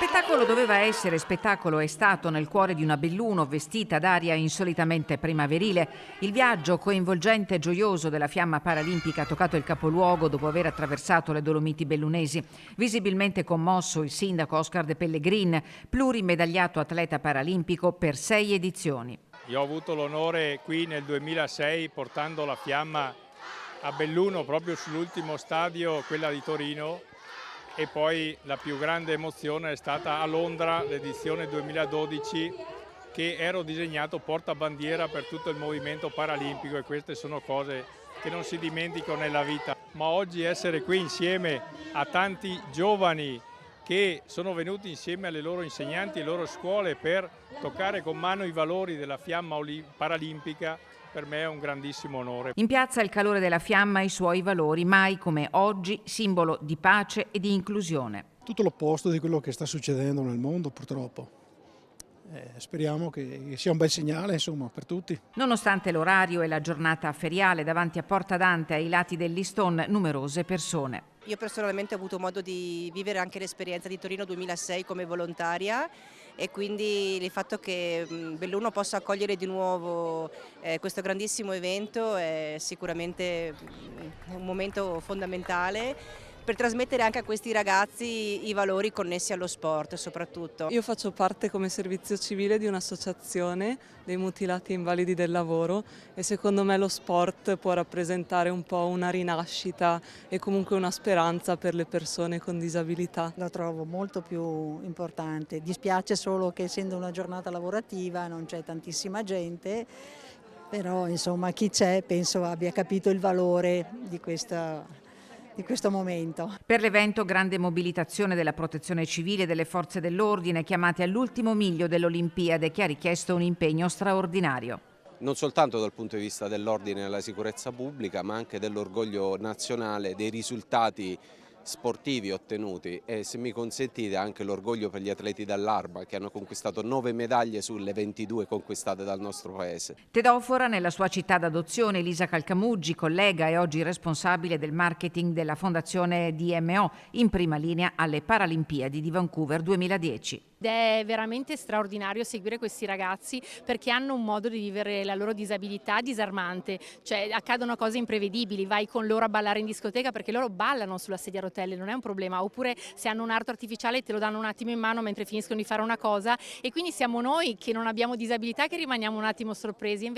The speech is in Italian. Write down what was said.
Spettacolo doveva essere, spettacolo è stato nel cuore di una Belluno vestita d'aria insolitamente primaverile. Il viaggio coinvolgente e gioioso della fiamma paralimpica ha toccato il capoluogo dopo aver attraversato le Dolomiti bellunesi. Visibilmente commosso il sindaco Oscar De Pellegrin, plurimedagliato atleta paralimpico per 6 edizioni. Io ho avuto l'onore qui nel 2006 portando la fiamma a Belluno proprio sull'ultimo stadio, quella di Torino. E poi la più grande emozione è stata a Londra, l'edizione 2012, che ero disegnato portabandiera per tutto il movimento paralimpico, e queste sono cose che non si dimenticano nella vita. Ma oggi essere qui insieme a tanti giovani che sono venuti insieme alle loro insegnanti e loro scuole per toccare con mano i valori della fiamma paralimpica, per me è un grandissimo onore. In piazza il calore della fiamma e i suoi valori, mai come oggi simbolo di pace e di inclusione. Tutto l'opposto di quello che sta succedendo nel mondo, purtroppo. Speriamo che sia un bel segnale, insomma, per tutti. Nonostante l'orario e la giornata feriale, davanti a Porta Dante ai lati dell'Easton numerose persone. Io personalmente ho avuto modo di vivere anche l'esperienza di Torino 2006 come volontaria, e quindi il fatto che Belluno possa accogliere di nuovo questo grandissimo evento è sicuramente un momento fondamentale per trasmettere anche a questi ragazzi i valori connessi allo sport soprattutto. Io faccio parte come servizio civile di un'associazione dei mutilati e invalidi del lavoro, e secondo me lo sport può rappresentare un po' una rinascita e comunque una speranza per le persone con disabilità. La trovo molto più importante. Dispiace solo che, essendo una giornata lavorativa, non c'è tantissima gente, però insomma chi c'è penso abbia capito il valore di questo momento. Per l'evento grande mobilitazione della protezione civile e delle forze dell'ordine chiamate all'ultimo miglio dell'Olimpiade, che ha richiesto un impegno straordinario. Non soltanto dal punto di vista dell'ordine e della sicurezza pubblica, ma anche dell'orgoglio nazionale, dei risultati sportivi ottenuti, e, se mi consentite, anche l'orgoglio per gli atleti dell'Arba, che hanno conquistato 9 medaglie sulle 22 conquistate dal nostro paese. Tedofora, nella sua città d'adozione, Elisa Calcamuggi, collega e oggi responsabile del marketing della fondazione DMO, in prima linea alle Paralimpiadi di Vancouver 2010. Ed è veramente straordinario seguire questi ragazzi, perché hanno un modo di vivere la loro disabilità disarmante, cioè accadono cose imprevedibili, vai con loro a ballare in discoteca perché loro ballano sulla sedia a rotelle, non è un problema, oppure se hanno un arto artificiale te lo danno un attimo in mano mentre finiscono di fare una cosa, e quindi siamo noi che non abbiamo disabilità che rimaniamo un attimo sorpresi.